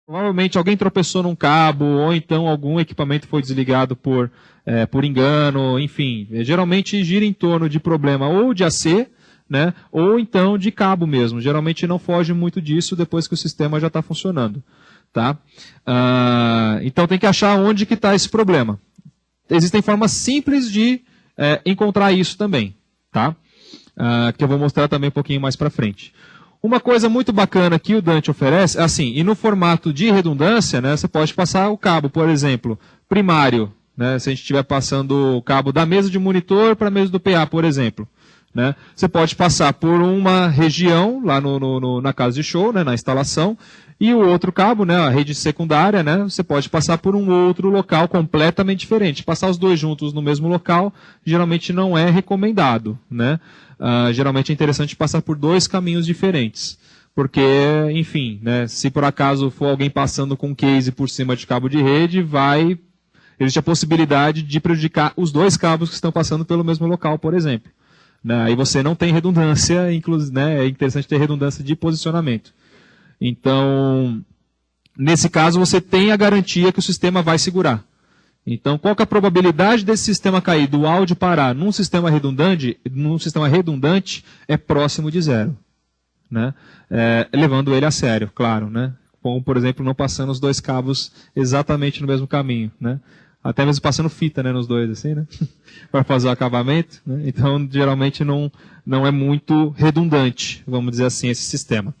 Provavelmente alguém tropeçou num cabo, ou então algum equipamento foi desligado por engano, enfim. Geralmente gira em torno de problema ou de AC, né, ou então de cabo mesmo. Geralmente não foge muito disso depois que o sistema já está funcionando. Tá? Então tem que achar onde que está esse problema. Existem formas simples de encontrar isso também. Tá? Que eu vou mostrar também um pouquinho mais para frente. Uma coisa muito bacana que o Dante oferece, assim, e no formato de redundância, né, você pode passar o cabo, por exemplo, primário, né, se a gente estiver passando o cabo da mesa de monitor para a mesa do PA, por exemplo. Né, você pode passar por uma região, lá na casa de show, né, na instalação, e o outro cabo, né, a rede secundária, né, você pode passar por um outro local completamente diferente. Passar os dois juntos no mesmo local, geralmente não é recomendado, né? Geralmente é interessante passar por dois caminhos diferentes. Porque, enfim, né, se por acaso for alguém passando com case por cima de cabo de rede, existe a possibilidade de prejudicar os dois cabos que estão passando pelo mesmo local, por exemplo. Né, aí você não tem redundância, inclusive, né, é interessante ter redundância de posicionamento. Então, nesse caso, você tem a garantia que o sistema vai segurar. Então, qual que é a probabilidade desse sistema cair, do áudio parar num sistema redundante é próximo de zero. Né? Levando ele a sério, claro. Né? Como, por exemplo, não passando os dois cabos exatamente no mesmo caminho. Né? Até mesmo passando fita, né, nos dois, assim, né? Para fazer o acabamento. Né? Então, geralmente não é muito redundante, vamos dizer assim, esse sistema.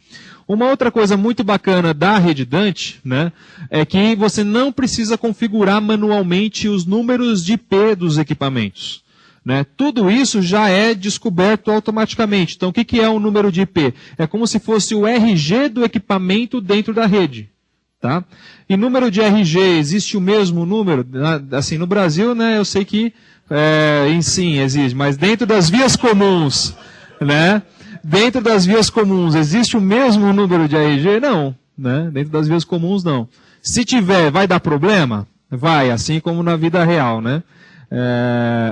Uma outra coisa muito bacana da rede Dante, né, é que você não precisa configurar manualmente os números de IP dos equipamentos. Né? Tudo isso já é descoberto automaticamente. Então, o que é um número de IP? É como se fosse o RG do equipamento dentro da rede. Tá? E número de RG, existe o mesmo número? Assim, no Brasil, né, eu sei que sim, existe, mas dentro das vias comuns, né? Dentro das vias comuns, existe o mesmo número de RG? Não. Né? Dentro das vias comuns, não. Se tiver, vai dar problema? Vai, assim como na vida real, né?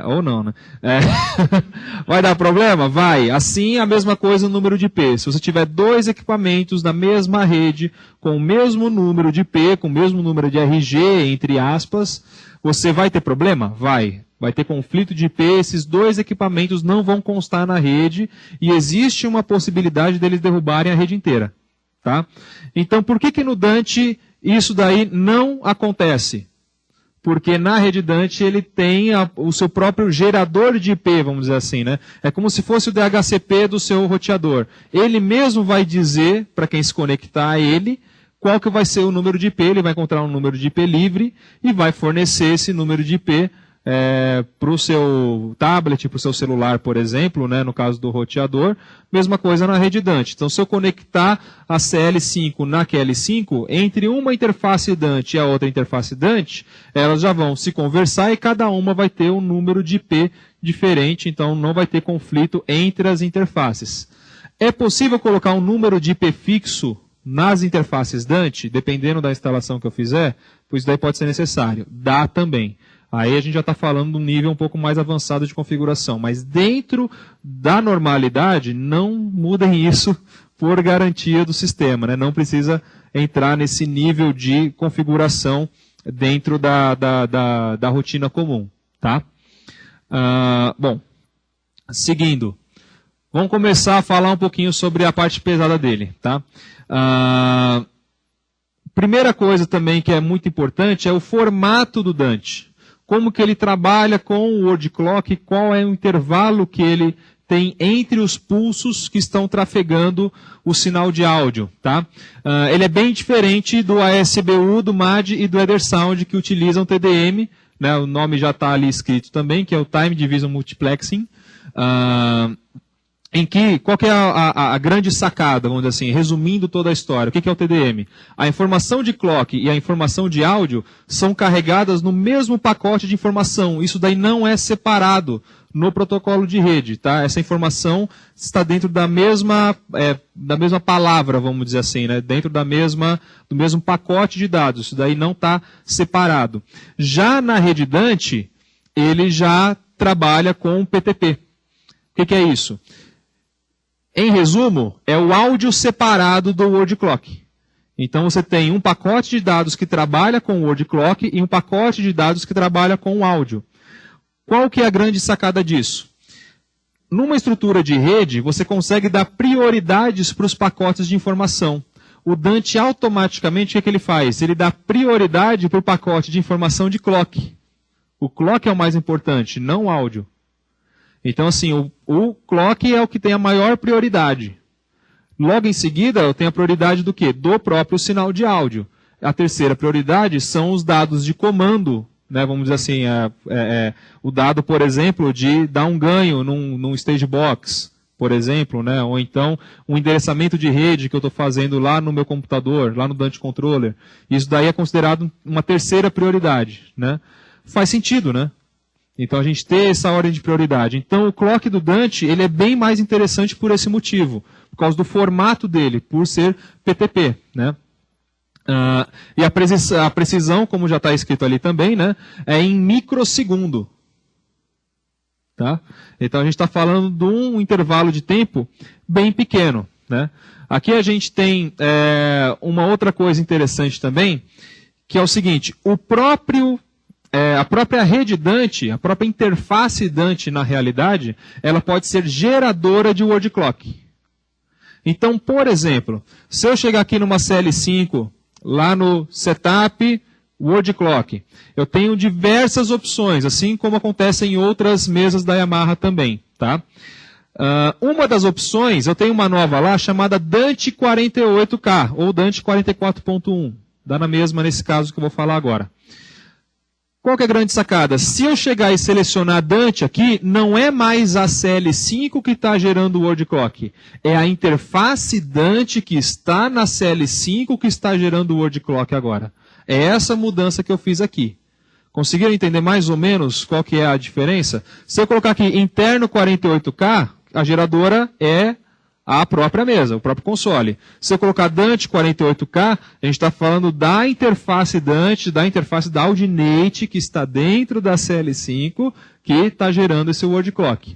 Ou não, né? Vai dar problema? Vai. Assim, a mesma coisa no número de IP. Se você tiver dois equipamentos na mesma rede, com o mesmo número de IP, com o mesmo número de RG, entre aspas, você vai ter problema? Vai. Vai ter conflito de IP, esses dois equipamentos não vão constar na rede e existe uma possibilidade deles derrubarem a rede inteira. Tá? Então, por que no Dante isso daí não acontece? Porque na rede Dante ele tem o seu próprio gerador de IP, vamos dizer assim. Né? É como se fosse o DHCP do seu roteador. Ele mesmo vai dizer, para quem se conectar a ele, qual que vai ser o número de IP. Ele vai encontrar um número de IP livre e vai fornecer esse número de IP para o seu tablet, para o seu celular, por exemplo, né, no caso do roteador, mesma coisa na rede Dante. Então, se eu conectar a CL5 na QL5, entre uma interface Dante e a outra interface Dante, elas já vão se conversar e cada uma vai ter um número de IP diferente, então não vai ter conflito entre as interfaces. É possível colocar um número de IP fixo nas interfaces Dante, dependendo da instalação que eu fizer, pois daí pode ser necessário. Dá também. Aí a gente já está falando de um nível um pouco mais avançado de configuração. Mas dentro da normalidade, não mudem isso por garantia do sistema. Né? Não precisa entrar nesse nível de configuração dentro da rotina comum. Tá? Bom, seguindo. Vamos começar a falar um pouquinho sobre a parte pesada dele. Tá? Primeira coisa também que é muito importante é o formato do Dante. Como que ele trabalha com o word clock, qual é o intervalo que ele tem entre os pulsos que estão trafegando o sinal de áudio. Tá? Ele é bem diferente do ASBU, do MAD e do Ethersound que utilizam TDM. Né? O nome já está ali escrito também, que é o Time Division Multiplexing. Qual que é a grande sacada, vamos dizer assim, resumindo toda a história, o que é o TDM? A informação de clock e a informação de áudio são carregadas no mesmo pacote de informação. Isso daí não é separado no protocolo de rede. Tá? Essa informação está dentro da mesma palavra, vamos dizer assim, né? Dentro do mesmo pacote de dados. Isso daí não está separado. Já na rede Dante, ele já trabalha com PTP. O que é isso? Em resumo, é o áudio separado do word clock. Então você tem um pacote de dados que trabalha com o word clock e um pacote de dados que trabalha com o áudio. Qual que é a grande sacada disso? Numa estrutura de rede, você consegue dar prioridades para os pacotes de informação. O Dante automaticamente, o que ele faz? Ele dá prioridade para o pacote de informação de clock. O clock é o mais importante, não o áudio. Então, assim, o clock é o que tem a maior prioridade. Logo em seguida, eu tenho a prioridade do quê? Do próprio sinal de áudio. A terceira prioridade são os dados de comando, né? Vamos dizer assim, o dado, por exemplo, de dar um ganho num stage box, por exemplo, né? Ou então um endereçamento de rede que eu estou fazendo lá no meu computador, lá no Dante Controller. Isso daí é considerado uma terceira prioridade, né? Faz sentido, né? Então a gente tem essa ordem de prioridade. Então o clock do Dante ele é bem mais interessante por esse motivo, por causa do formato dele, por ser PTP, né? E a precisão, como já está escrito ali também, né, é em microsegundo. Tá? Então a gente está falando de um intervalo de tempo bem pequeno. Né? Aqui a gente tem uma outra coisa interessante também, que é o seguinte, a própria rede Dante, a própria interface Dante na realidade, ela pode ser geradora de word clock. Então, por exemplo, se eu chegar aqui numa CL5, lá no Setup Word Clock, eu tenho diversas opções, assim como acontece em outras mesas da Yamaha também. Tá? Uma das opções, eu tenho uma nova lá chamada Dante 48K, ou Dante 44.1. Dá na mesma nesse caso que eu vou falar agora. Qual que é a grande sacada? Se eu chegar e selecionar Dante aqui, não é mais a CL5 que está gerando o word clock. É a interface Dante que está na CL5 que está gerando o word clock agora. É essa mudança que eu fiz aqui. Conseguiram entender mais ou menos qual que é a diferença? Se eu colocar aqui interno 48K, a geradora é a própria mesa, o próprio console. Se eu colocar Dante 48K, a gente está falando da interface Dante, da interface da Audinate, que está dentro da CL5, que está gerando esse word clock.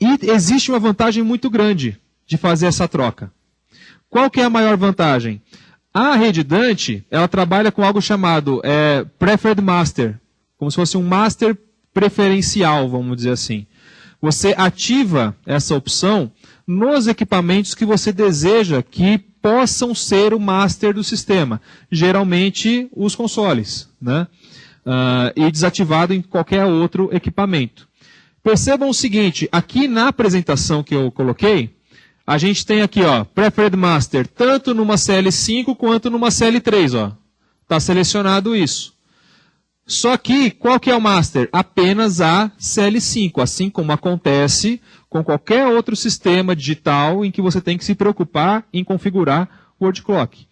E existe uma vantagem muito grande de fazer essa troca. Qual que é a maior vantagem? A rede Dante, ela trabalha com algo chamado Preferred Master, como se fosse um master preferencial, vamos dizer assim. Você ativa essa opção nos equipamentos que você deseja que possam ser o master do sistema. Geralmente, os consoles. Né? E desativado em qualquer outro equipamento. Percebam o seguinte, aqui na apresentação que eu coloquei, a gente tem aqui, ó, Preferred Master, tanto numa CL5 quanto numa CL3. Está selecionado isso. Só que, qual que é o master? Apenas a CL5, assim como acontece com qualquer outro sistema digital em que você tem que se preocupar em configurar o word clock.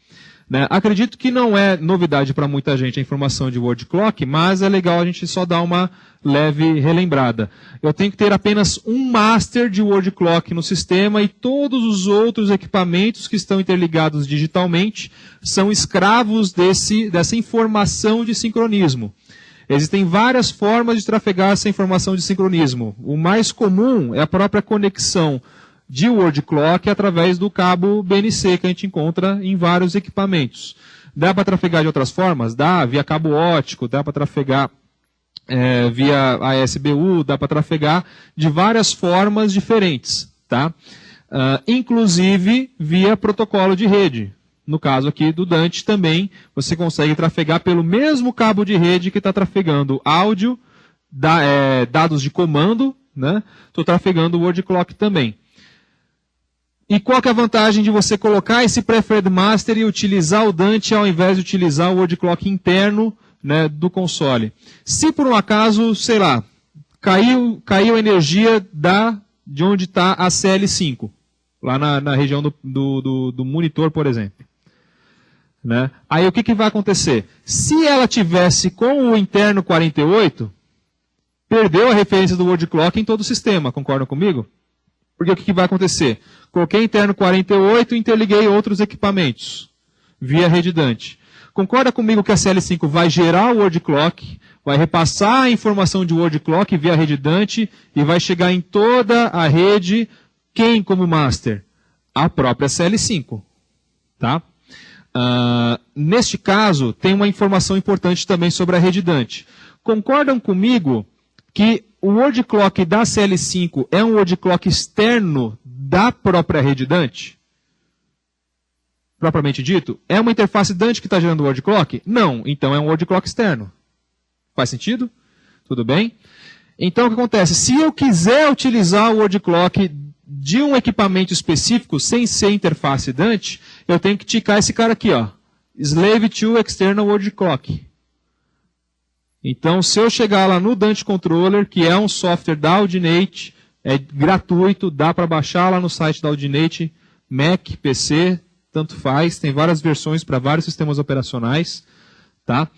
Né? Acredito que não é novidade para muita gente a informação de word clock, mas é legal a gente só dar uma leve relembrada. Eu tenho que ter apenas um master de word clock no sistema e todos os outros equipamentos que estão interligados digitalmente são escravos dessa informação de sincronismo. Existem várias formas de trafegar essa informação de sincronismo. O mais comum é a própria conexão de word clock através do cabo BNC que a gente encontra em vários equipamentos. Dá para trafegar de outras formas? Dá, via cabo óptico, dá para trafegar via ASBU, dá para trafegar de várias formas diferentes. Tá? Inclusive via protocolo de rede. No caso aqui do Dante também, você consegue trafegar pelo mesmo cabo de rede que está trafegando áudio, dados de comando, né? Estou trafegando o word clock também. E qual que é a vantagem de você colocar esse Preferred Master e utilizar o Dante ao invés de utilizar o word clock interno, né, do console? Se por um acaso, sei lá, caiu a energia de onde está a CL5, lá na região do monitor, por exemplo. Né? Aí o que vai acontecer? Se ela tivesse com o interno 48, perdeu a referência do word clock em todo o sistema, concordam comigo? Porque o que vai acontecer? Coloquei interno 48 e interliguei outros equipamentos via rede Dante. Concorda comigo que a CL5 vai gerar o word clock, vai repassar a informação de word clock via rede Dante e vai chegar em toda a rede, quem como master? A própria CL5. Tá? Neste caso, tem uma informação importante também sobre a rede Dante. Concordam comigo que o word clock da CL5 é um word clock externo da própria rede Dante? Propriamente dito? É uma interface Dante que está gerando o word clock? Não, então é um word clock externo. Faz sentido? Tudo bem? Então o que acontece? Se eu quiser utilizar o word clock de um equipamento específico, sem ser interface Dante, eu tenho que ticar esse cara aqui, ó. Slave to External Word Clock. Então, se eu chegar lá no Dante Controller, que é um software da Audinate, é gratuito, dá para baixar lá no site da Audinate, Mac, PC, tanto faz, tem várias versões para vários sistemas operacionais, tá?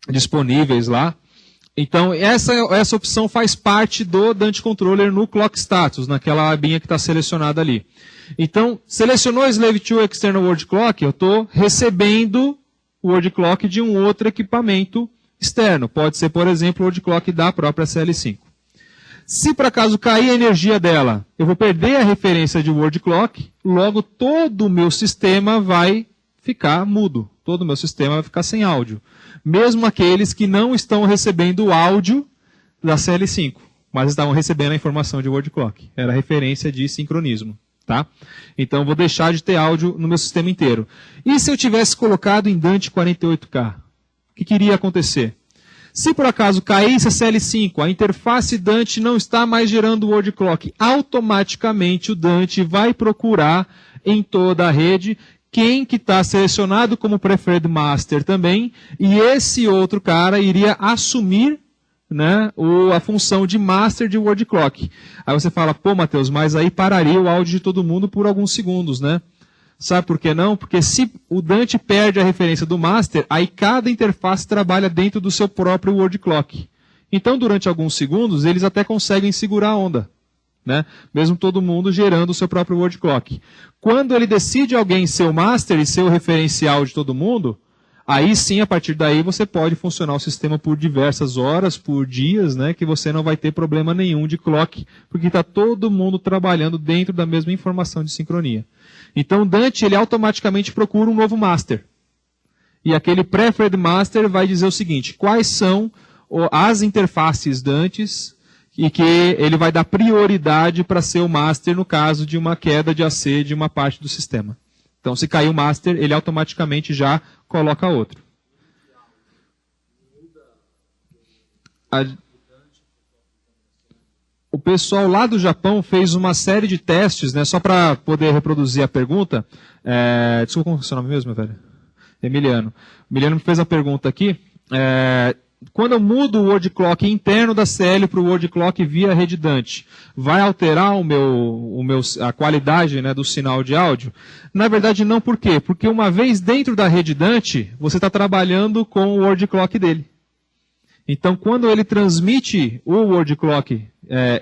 Disponíveis lá. Então, essa opção faz parte do Dante Controller no Clock Status, naquela abinha que está selecionada ali. Então, selecionou Slave to External Word Clock, eu estou recebendo o Word Clock de um outro equipamento externo. Pode ser, por exemplo, o Word Clock da própria CL5. Se por acaso cair a energia dela, eu vou perder a referência de Word Clock, logo todo o meu sistema vai ficar mudo. Todo o meu sistema vai ficar sem áudio. Mesmo aqueles que não estão recebendo o áudio da CL5, mas estavam recebendo a informação de word clock. Era referência de sincronismo. Tá? Então, vou deixar de ter áudio no meu sistema inteiro. E se eu tivesse colocado em Dante 48K? O que iria acontecer? Se por acaso caísse a CL5, a interface Dante não está mais gerando word clock, automaticamente o Dante vai procurar em toda a rede quem que está selecionado como Preferred Master também, e esse outro cara iria assumir, né, a função de Master de Word Clock. Aí você fala, pô, Matheus, mas aí pararia o áudio de todo mundo por alguns segundos, né? Sabe por que não? Porque se o Dante perde a referência do Master, aí cada interface trabalha dentro do seu próprio Word Clock. Então, durante alguns segundos, eles até conseguem segurar a onda. Né? Mesmo todo mundo gerando o seu próprio word clock. Quando ele decide alguém ser o master e ser o referencial de todo mundo, aí sim, a partir daí, você pode funcionar o sistema por diversas horas, por dias, né? Que você não vai ter problema nenhum de clock, porque está todo mundo trabalhando dentro da mesma informação de sincronia. Então, o Dante, ele automaticamente procura um novo master. E aquele preferred master vai dizer o seguinte, quais são as interfaces Dantes e que ele vai dar prioridade para ser o master no caso de uma queda de AC de uma parte do sistema. Então, se cair o master, ele automaticamente já coloca outro. O pessoal lá do Japão fez uma série de testes, né, só para poder reproduzir a pergunta. Desculpa, como é o seu nome mesmo, meu velho? Emiliano. Emiliano me fez a pergunta aqui. Quando eu mudo o word clock interno da CL para o word clock via rede Dante, vai alterar a qualidade, né, do sinal de áudio? Na verdade não, por quê? Porque uma vez dentro da rede Dante, você está trabalhando com o word clock dele. Então quando ele transmite o word clock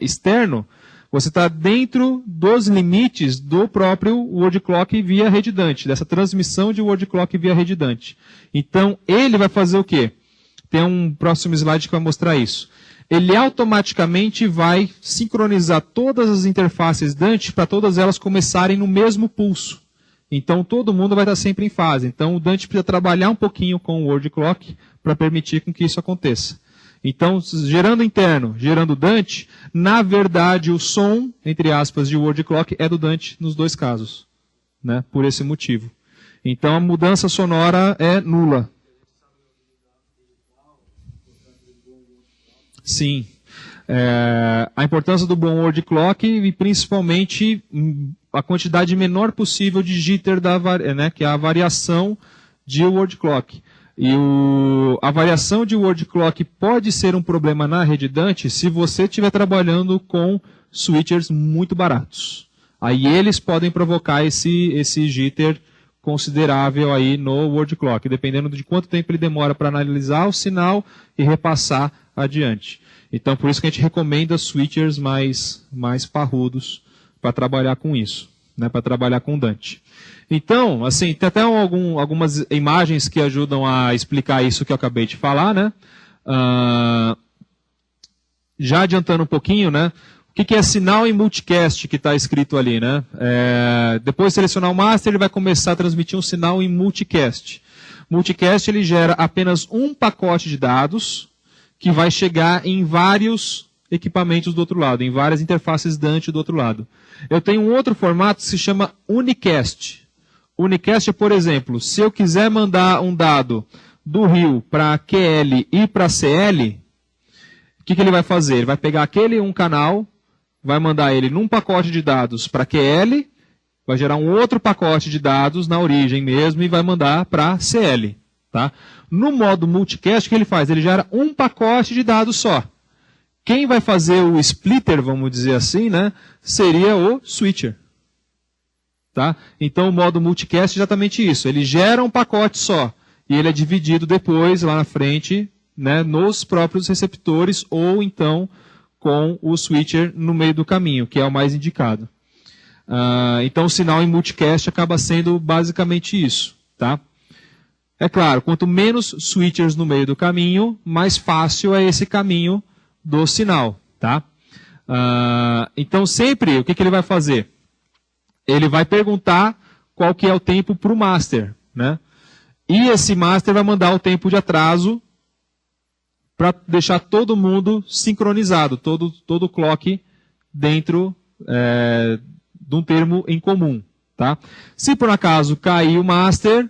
externo, você está dentro dos limites do próprio word clock via rede Dante, dessa transmissão de word clock via rede Dante. Então ele vai fazer o quê? Tem um próximo slide que vai mostrar isso. Ele automaticamente vai sincronizar todas as interfaces Dante para todas elas começarem no mesmo pulso. Então todo mundo vai estar sempre em fase. Então o Dante precisa trabalhar um pouquinho com o word clock para permitir com que isso aconteça. Então, gerando interno, gerando Dante, na verdade o som, entre aspas, de word clock é do Dante nos dois casos. Né? Por esse motivo. Então a mudança sonora é nula. Sim. A importância do bom word clock e principalmente a quantidade menor possível de jitter, né, que é a variação de word clock. E a variação de word clock pode ser um problema na rede Dante se você estiver trabalhando com switchers muito baratos. Aí eles podem provocar esse jitter considerável aí no word clock, dependendo de quanto tempo ele demora para analisar o sinal e repassar adiante. Então, por isso que a gente recomenda switchers mais parrudos para trabalhar com isso, né, para trabalhar com Dante. Então, assim, tem até algumas imagens que ajudam a explicar isso que eu acabei de falar, né? Já adiantando um pouquinho, né? que é sinal em multicast que está escrito ali, né? Depois de selecionar o master, ele vai começar a transmitir um sinal em multicast. Multicast ele gera apenas um pacote de dados que vai chegar em vários equipamentos do outro lado, em várias interfaces Dante do outro lado. Eu tenho um outro formato que se chama unicast. Unicast é, por exemplo, se eu quiser mandar um dado do RIO para QL e para CL, o que ele vai fazer? Ele vai pegar aquele um canal, vai mandar ele num pacote de dados para QL, vai gerar um outro pacote de dados na origem mesmo e vai mandar para CL. Tá? No modo multicast, o que ele faz? Ele gera um pacote de dados só. Quem vai fazer o splitter, vamos dizer assim, né, seria o switcher. Tá? Então o modo multicast é exatamente isso. Ele gera um pacote só. E ele é dividido depois, lá na frente, né, nos próprios receptores ou então com o switcher no meio do caminho, que é o mais indicado. Então o sinal em multicast acaba sendo basicamente isso. Tá? É claro, quanto menos switchers no meio do caminho, mais fácil é esse caminho do sinal. Tá? Então sempre, o que ele vai fazer? Ele vai perguntar qual que é o tempo para o master. Né? E esse master vai mandar o tempo de atraso para deixar todo mundo sincronizado, todo o clock dentro de um termo em comum. Tá? Se por acaso cair o master,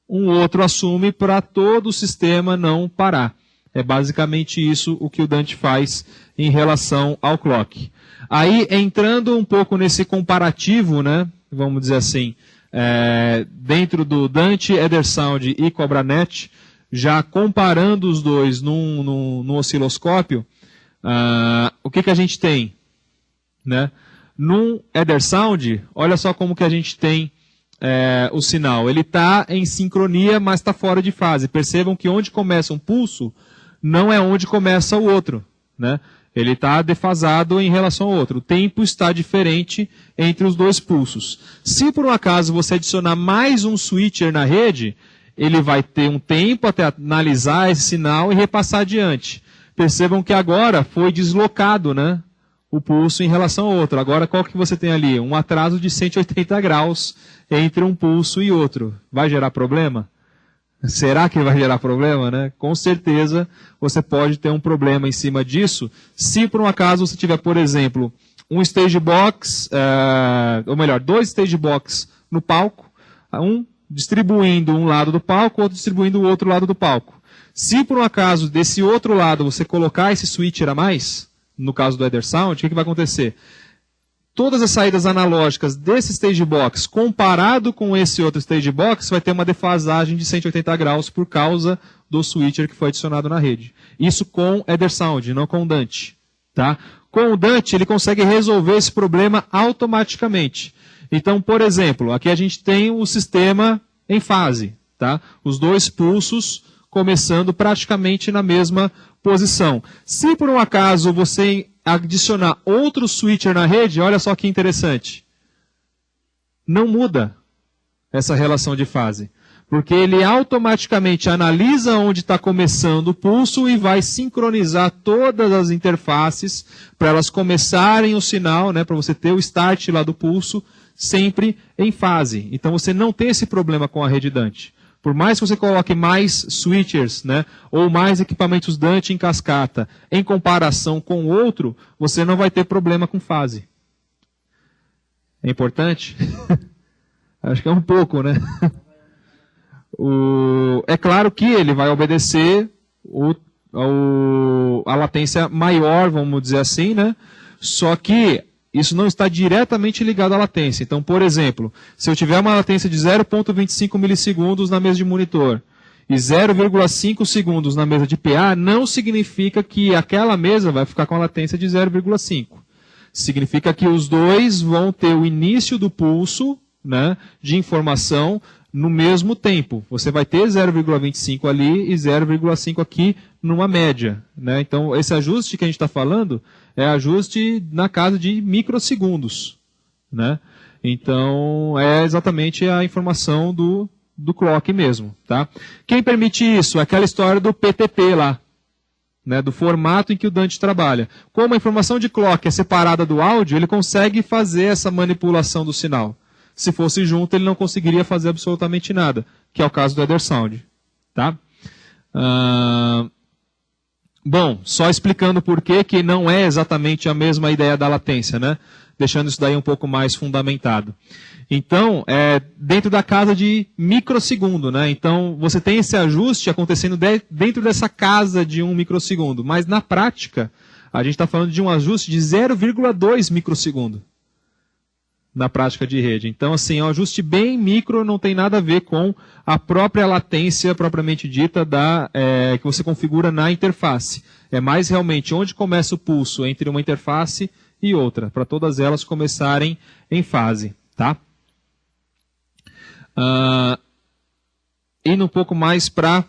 um outro assume para todo o sistema não parar. É basicamente isso o que o Dante faz em relação ao clock. Aí, entrando um pouco nesse comparativo, né, vamos dizer assim, dentro do Dante, Edersound e CobraNet, já comparando os dois no osciloscópio, o que a gente tem? Né? Num Edersound, olha só como que a gente tem o sinal. Ele está em sincronia, mas está fora de fase. Percebam que onde começa um pulso, não é onde começa o outro. Né? Ele está defasado em relação ao outro. O tempo está diferente entre os dois pulsos. Se por um acaso você adicionar mais um switcher na rede, ele vai ter um tempo até analisar esse sinal e repassar adiante. Percebam que agora foi deslocado, né, o pulso em relação ao outro. Agora qual que você tem ali? Um atraso de 180 graus entre um pulso e outro. Vai gerar problema? Será que vai gerar problema, né? Com certeza você pode ter um problema em cima disso, se por um acaso você tiver, por exemplo, um stage box, ou melhor, dois stage box no palco, um distribuindo um lado do palco, outro distribuindo o outro lado do palco. Se por um acaso desse outro lado você colocar esse switcher a mais, no caso do Edersound, o que vai acontecer? Todas as saídas analógicas desse stage box, comparado com esse outro stage box, vai ter uma defasagem de 180 graus por causa do switcher que foi adicionado na rede. Isso com Edersound, não com o Dante. Tá? Com o Dante, ele consegue resolver esse problema automaticamente. Então, por exemplo, aqui a gente tem o sistema em fase. Tá? Os dois pulsos começando praticamente na mesma posição. Se por um acaso você adicionar outro switcher na rede, olha só que interessante. Não muda essa relação de fase. Porque ele automaticamente analisa onde está começando o pulso e vai sincronizar todas as interfaces para elas começarem o sinal, né, para você ter o start lá do pulso, sempre em fase. Então você não tem esse problema com a rede Dante. Por mais que você coloque mais switchers, né, ou mais equipamentos Dante em cascata, em comparação com o outro, você não vai ter problema com fase. É importante? Acho que é um pouco, né? É claro que ele vai obedecer a latência maior, vamos dizer assim, né? Só que isso não está diretamente ligado à latência. Então, por exemplo, se eu tiver uma latência de 0,25 milissegundos na mesa de monitor e 0,5 segundos na mesa de PA, não significa que aquela mesa vai ficar com a latência de 0,5. Significa que os dois vão ter o início do pulso, né, de informação no mesmo tempo. Você vai ter 0,25 ali e 0,5 aqui numa média. Né? Então, esse ajuste que a gente está falando é ajuste na casa de microsegundos. Né? Então, é exatamente a informação do clock mesmo. Tá? Quem permite isso? Aquela história do PTP lá. né, do formato em que o Dante trabalha. Como a informação de clock é separada do áudio, ele consegue fazer essa manipulação do sinal. Se fosse junto, ele não conseguiria fazer absolutamente nada, que é o caso do Edersound. Tá? Bom, só explicando por que não é exatamente a mesma ideia da latência, né? Deixando isso daí um pouco mais fundamentado. Então, dentro da casa de microsegundo, né? Então, você tem esse ajuste acontecendo dentro dessa casa de 1 microsegundo. Mas, na prática, a gente está falando de um ajuste de 0,2 microsegundo na prática de rede. Então, assim, é um ajuste bem micro, não tem nada a ver com a própria latência propriamente dita que você configura na interface. É mais realmente onde começa o pulso entre uma interface e outra, para todas elas começarem em fase. Tá? Indo um pouco mais para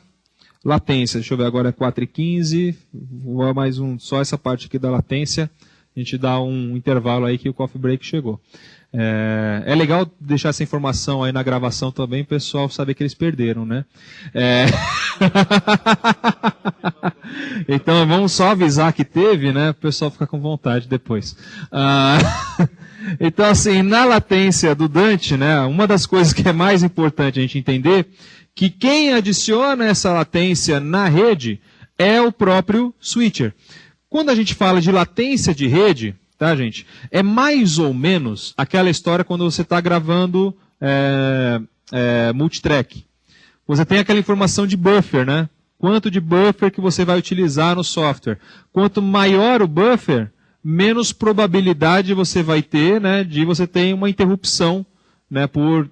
latência. Deixa eu ver, agora é 4h15. Vou mais só essa parte aqui da latência. A gente dá um intervalo aí que o coffee break chegou. É legal deixar essa informação aí na gravação também, o pessoal saber que eles perderam, né? Então vamos só avisar que teve, né? O pessoal fica com vontade depois. Então, assim, na latência do Dante, né, uma das coisas que é mais importante a gente entender, que quem adiciona essa latência na rede é o próprio switcher. Quando a gente fala de latência de rede, tá, gente? É mais ou menos aquela história quando você está gravando multitrack. Você tem aquela informação de buffer, né? Quanto de buffer que você vai utilizar no software. Quanto maior o buffer, menos probabilidade você vai ter, né, de você ter uma interrupção, né, por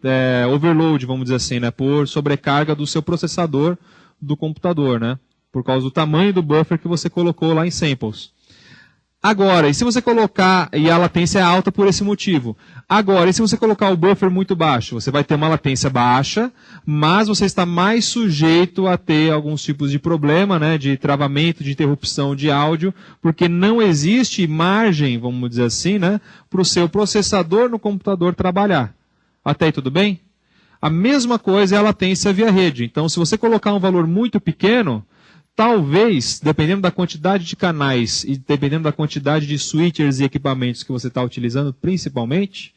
overload, vamos dizer assim, né, por sobrecarga do seu processador do computador, né, por causa do tamanho do buffer que você colocou lá em samples. Agora, e se você colocar, e a latência é alta por esse motivo. Agora, e se você colocar o buffer muito baixo? Você vai ter uma latência baixa, mas você está mais sujeito a ter alguns tipos de problema, né, de travamento, de interrupção de áudio, porque não existe margem, vamos dizer assim, né, para o seu processador no computador trabalhar. Até aí tudo bem? A mesma coisa é a latência via rede. Então, se você colocar um valor muito pequeno, talvez, dependendo da quantidade de canais e dependendo da quantidade de switchers e equipamentos que você está utilizando, principalmente,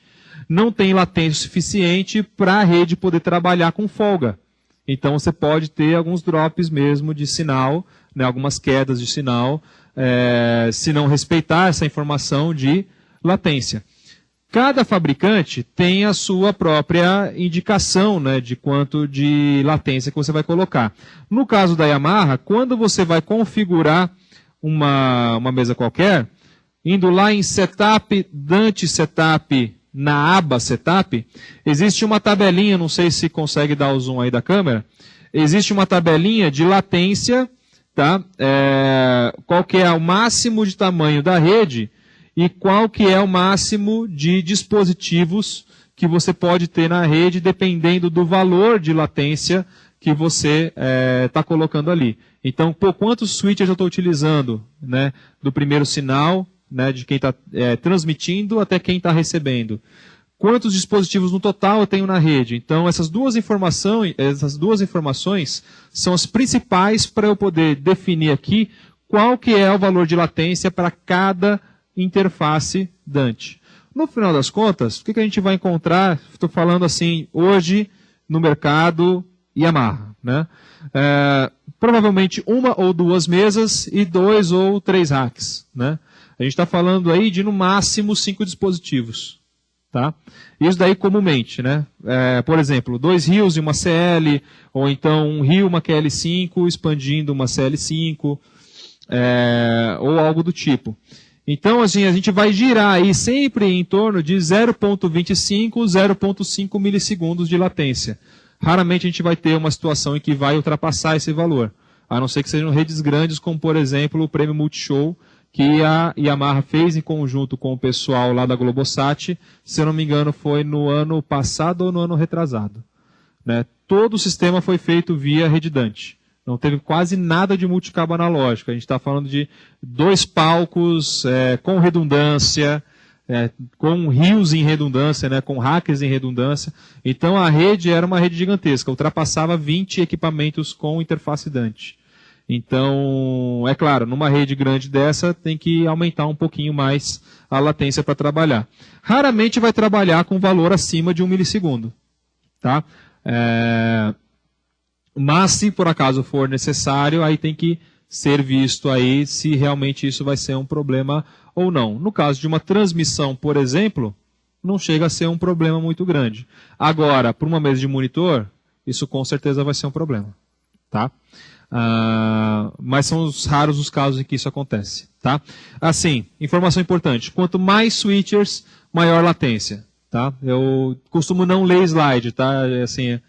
não tem latência suficiente para a rede poder trabalhar com folga. Então você pode ter alguns drops mesmo de sinal, né, algumas quedas de sinal, se não respeitar essa informação de latência. Cada fabricante tem a sua própria indicação, né, de quanto de latência que você vai colocar. No caso da Yamaha, quando você vai configurar uma mesa qualquer, indo lá em Setup, Dante Setup, na aba Setup, existe uma tabelinha, não sei se consegue dar o zoom aí da câmera, existe uma tabelinha de latência, tá? Qual que é o máximo de tamanho da rede, e qual que é o máximo de dispositivos que você pode ter na rede, dependendo do valor de latência que você está colocando ali. Então, por quantos switches eu estou utilizando, né, do primeiro sinal, né, de quem está transmitindo até quem está recebendo. Quantos dispositivos no total eu tenho na rede? Então, essas duas informações são as principais para eu poder definir aqui qual que é o valor de latência para cada interface Dante. No final das contas, o que a gente vai encontrar, estou falando assim, hoje no mercado Yamaha, né? Provavelmente 1 ou 2 mesas e 2 ou 3 racks, né? A gente está falando aí de no máximo 5 dispositivos, tá? Isso daí comumente, né? Por exemplo, 2 rios e uma CL, ou então um rio, uma QL5, expandindo uma CL5, ou algo do tipo. Então, assim, a gente vai girar aí sempre em torno de 0,25, 0,5 milissegundos de latência. Raramente a gente vai ter uma situação em que vai ultrapassar esse valor. A não ser que sejam redes grandes, como, por exemplo, o Prêmio Multishow, que a Yamaha fez em conjunto com o pessoal lá da Globosat, se eu não me engano, foi no ano passado ou no ano retrasado. Né? Todo o sistema foi feito via rede Dante. Não teve quase nada de multicabo analógico. A gente está falando de 2 palcos com redundância, com rios em redundância, né, com hackers em redundância. Então a rede era uma rede gigantesca, ultrapassava 20 equipamentos com interface Dante. Então, é claro, numa rede grande dessa tem que aumentar um pouquinho mais a latência para trabalhar. Raramente vai trabalhar com valor acima de 1 milissegundo. Tá? Mas se por acaso for necessário, aí tem que ser visto aí se realmente isso vai ser um problema ou não. No caso de uma transmissão, por exemplo, não chega a ser um problema muito grande. Agora, para uma mesa de monitor, isso com certeza vai ser um problema. Tá? Mas são os raros os casos em que isso acontece. Tá? Assim, informação importante, quanto mais switchers, maior latência. Tá? Eu costumo não ler slide. Tá? Assim,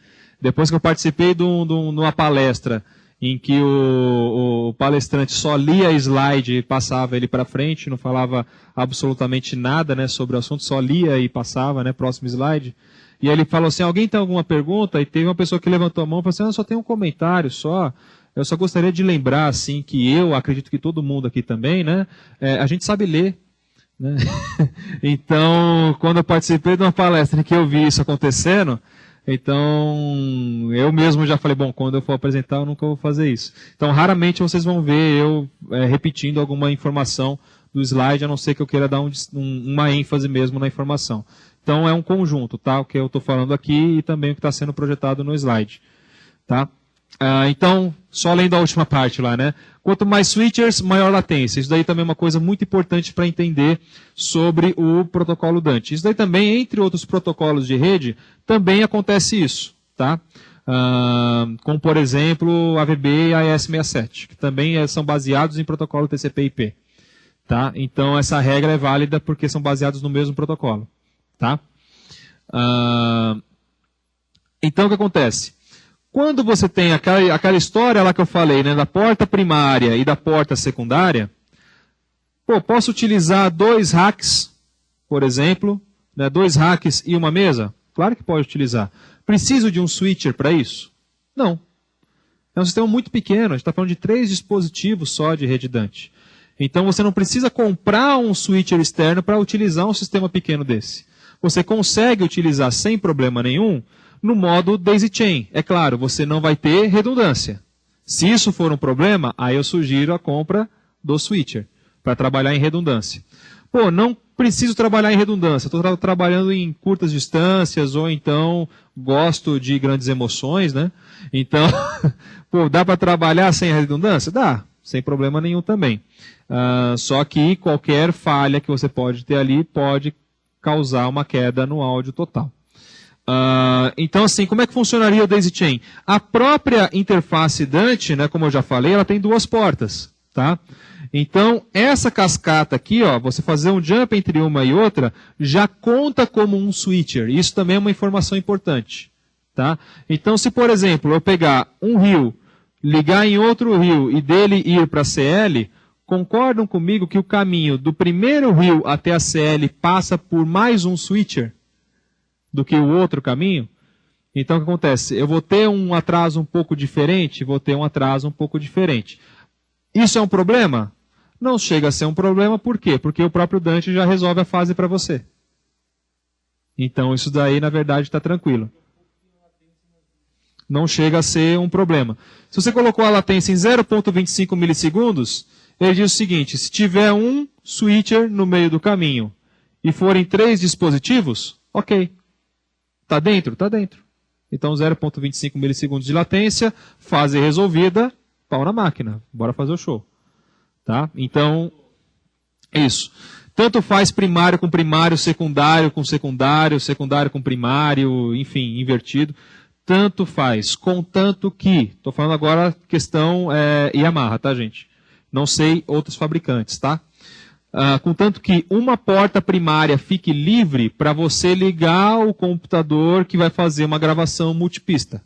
depois que eu participei de uma palestra em que o palestrante só lia slide e passava ele para frente, não falava absolutamente nada, né, sobre o assunto, só lia e passava, né, próximo slide. E aí ele falou assim, alguém tem alguma pergunta? E teve uma pessoa que levantou a mão e falou assim, eu só tenho um comentário só. Eu só gostaria de lembrar assim, que eu, acredito que todo mundo aqui também, né, a gente sabe ler. Né? Então, quando eu participei de uma palestra em que eu vi isso acontecendo, então, eu mesmo já falei, bom, quando eu for apresentar, eu nunca vou fazer isso. Então, raramente vocês vão ver eu repetindo alguma informação do slide, a não ser que eu queira dar uma ênfase mesmo na informação. Então, é um conjunto, tá? O que eu estou falando aqui e também o que está sendo projetado no slide. Tá? Então, só lendo a última parte lá, né? Quanto mais switchers, maior latência. Isso daí também é uma coisa muito importante para entender sobre o protocolo Dante. Isso daí também, entre outros protocolos de rede, também acontece isso, tá? Como, por exemplo, AVB e AES67, que também são baseados em protocolo TCP/IP. Tá? Então, essa regra é válida porque são baseados no mesmo protocolo. Tá? Então, o que acontece? Quando você tem aquela história lá que eu falei, né, da porta primária e da porta secundária, posso utilizar 2 racks, por exemplo, né, 2 racks e uma mesa? Claro que pode utilizar. Preciso de um switcher para isso? Não. É um sistema muito pequeno, a gente está falando de 3 dispositivos só de rede Dante. Então você não precisa comprar um switcher externo para utilizar um sistema pequeno desse. Você consegue utilizar sem problema nenhum no modo daisy chain. É claro, você não vai ter redundância. Se isso for um problema, aí eu sugiro a compra do switcher, para trabalhar em redundância. Não preciso trabalhar em redundância, estou trabalhando em curtas distâncias, ou então gosto de grandes emoções, né? Então, dá para trabalhar sem redundância? Dá, sem problema nenhum também. Só que qualquer falha que você pode ter ali pode causar uma queda no áudio total. Então, assim, como é que funcionaria o daisy chain? A própria interface Dante, né, como eu já falei, ela tem 2 portas. Tá? Então, essa cascata aqui, ó, você fazer um jump entre uma e outra, já conta como um switcher. Isso também é uma informação importante. Tá? Então, se, por exemplo, eu pegar um rio, ligar em outro rio e dele ir para a CL, concordam comigo que o caminho do primeiro rio até a CL passa por mais um switcher do que o outro caminho? Então, o que acontece? Eu vou ter um atraso um pouco diferente? Vou ter um atraso um pouco diferente. Isso é um problema? Não chega a ser um problema, por quê? Porque o próprio Dante já resolve a fase para você. Então, isso daí, na verdade, está tranquilo. Não chega a ser um problema. Se você colocou a latência em 0,25 milissegundos, ele diz o seguinte, se tiver um switcher no meio do caminho e forem 3 dispositivos, ok. Está dentro? Está dentro. Então, 0,25 milissegundos de latência, fase resolvida, pau na máquina. Bora fazer o show. Tá? Então, isso. Tanto faz primário com primário, secundário com secundário, secundário com primário, enfim, invertido. Tanto faz. Contanto que, estou falando agora questão Yamaha, tá, gente? Não sei outros fabricantes, tá? Contanto que uma porta primária fique livre para você ligar o computador que vai fazer uma gravação multipista.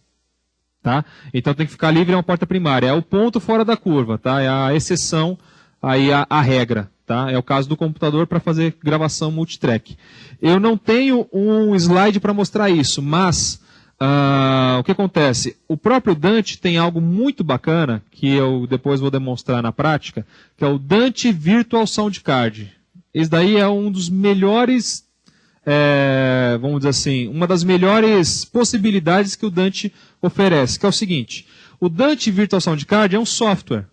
Tá? Então tem que ficar livre uma porta primária. É o ponto fora da curva, tá? É a exceção aí a regra. Tá? É o caso do computador para fazer gravação multitrack. Eu não tenho um slide para mostrar isso, mas o que acontece? O próprio Dante tem algo muito bacana, que eu depois vou demonstrar na prática, que é o Dante Virtual Sound Card. Esse daí é um dos melhores, vamos dizer assim, uma das melhores possibilidades que o Dante oferece, que é o seguinte, O Dante Virtual Sound Card é um software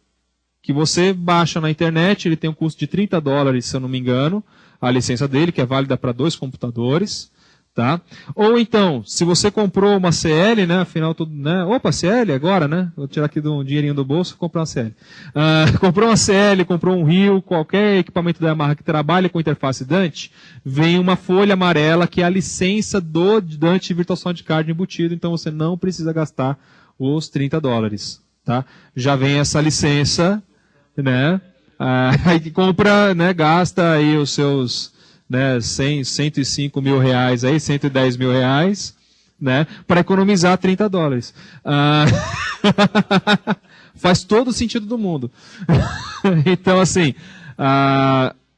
que você baixa na internet, ele tem um custo de $30, se eu não me engano, a licença dele, que é válida para 2 computadores. Tá? Ou então, se você comprou uma CL, né, afinal tudo, né, opa, CL agora, né, vou tirar aqui um dinheirinho do bolso e comprar uma CL. Comprou uma CL, comprou um Rio, qualquer equipamento da Yamaha que trabalha com interface Dante, vem uma folha amarela que é a licença do Dante Virtual Sound Card embutido, então você não precisa gastar os $30, tá? Já vem essa licença, né, aí compra, né, gasta aí os seus, né, 105 mil reais, aí, 110 mil reais, né, para economizar $30. Faz todo o sentido do mundo. Então, assim,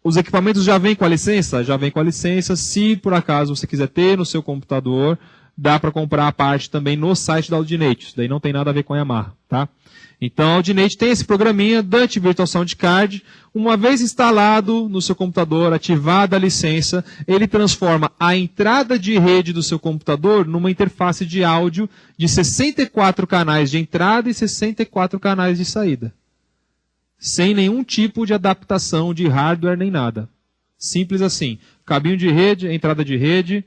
os equipamentos já vêm com a licença? Já vem com a licença. Se, por acaso, você quiser ter no seu computador, dá para comprar a parte também no site da Audinate. Isso daí não tem nada a ver com a Yamaha, tá? Então, a Audinate tem esse programinha, Dante Virtual Sound Card. Uma vez instalado no seu computador, ativada a licença, ele transforma a entrada de rede do seu computador numa interface de áudio de 64 canais de entrada e 64 canais de saída. Sem nenhum tipo de adaptação de hardware nem nada. Simples assim. Cabinho de rede, entrada de rede,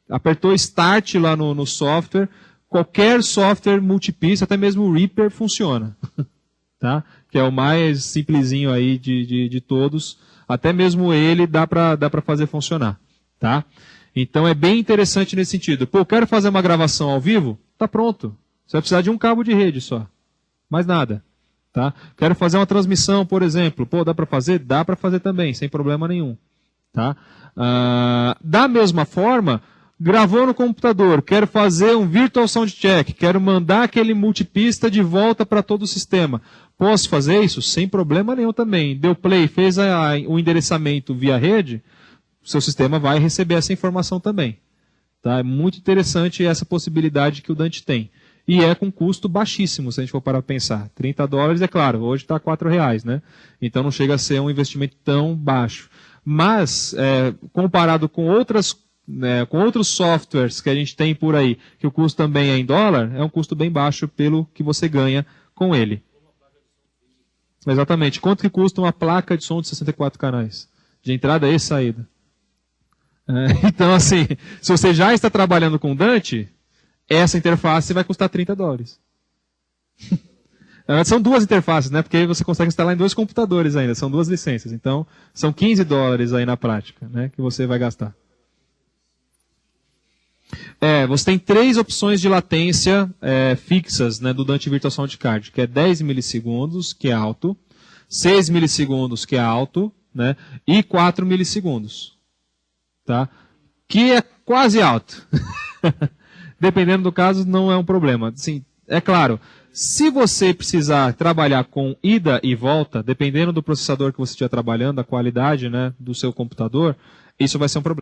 apertou Start lá no software. Qualquer software multipista, até mesmo o Reaper, funciona. Tá? Que é o mais simplesinho aí de todos. Até mesmo ele dá para fazer funcionar. Tá? Então é bem interessante nesse sentido. Pô, quero fazer uma gravação ao vivo? Tá pronto. Você vai precisar de um cabo de rede só. Mais nada. Tá? Quero fazer uma transmissão, por exemplo. Pô, dá para fazer? Dá para fazer também, sem problema nenhum. Tá? Da mesma forma, gravou no computador, quero fazer um Virtual Sound Check, quero mandar aquele multipista de volta para todo o sistema. Posso fazer isso? Sem problema nenhum também. Deu play, fez o endereçamento via rede, o seu sistema vai receber essa informação também. Tá? É muito interessante essa possibilidade que o Dante tem. E é com custo baixíssimo, se a gente for parar para pensar. $30, é claro, hoje está R$4, né? Então não chega a ser um investimento tão baixo. Mas, comparado com com outros softwares que a gente tem por aí, que o custo também é em dólar, é um custo bem baixo pelo que você ganha com ele. Exatamente. Quanto que custa uma placa de som de 64 canais? De entrada e saída. Então, assim, se você já está trabalhando com Dante, essa interface vai custar $30. São 2 interfaces, né? Porque aí você consegue instalar em 2 computadores ainda. São 2 licenças. Então, são $15 aí na prática, né? Que você vai gastar. Você tem 3 opções de latência fixas, né, do Dante Virtual Sound Card, que é 10 milissegundos, que é alto, 6 milissegundos, que é alto, né, e 4 milissegundos, tá? Que é quase alto. Dependendo do caso, não é um problema. Assim, é claro, se você precisar trabalhar com ida e volta, dependendo do processador que você estiver trabalhando, a qualidade, né, do seu computador, isso vai ser um problema.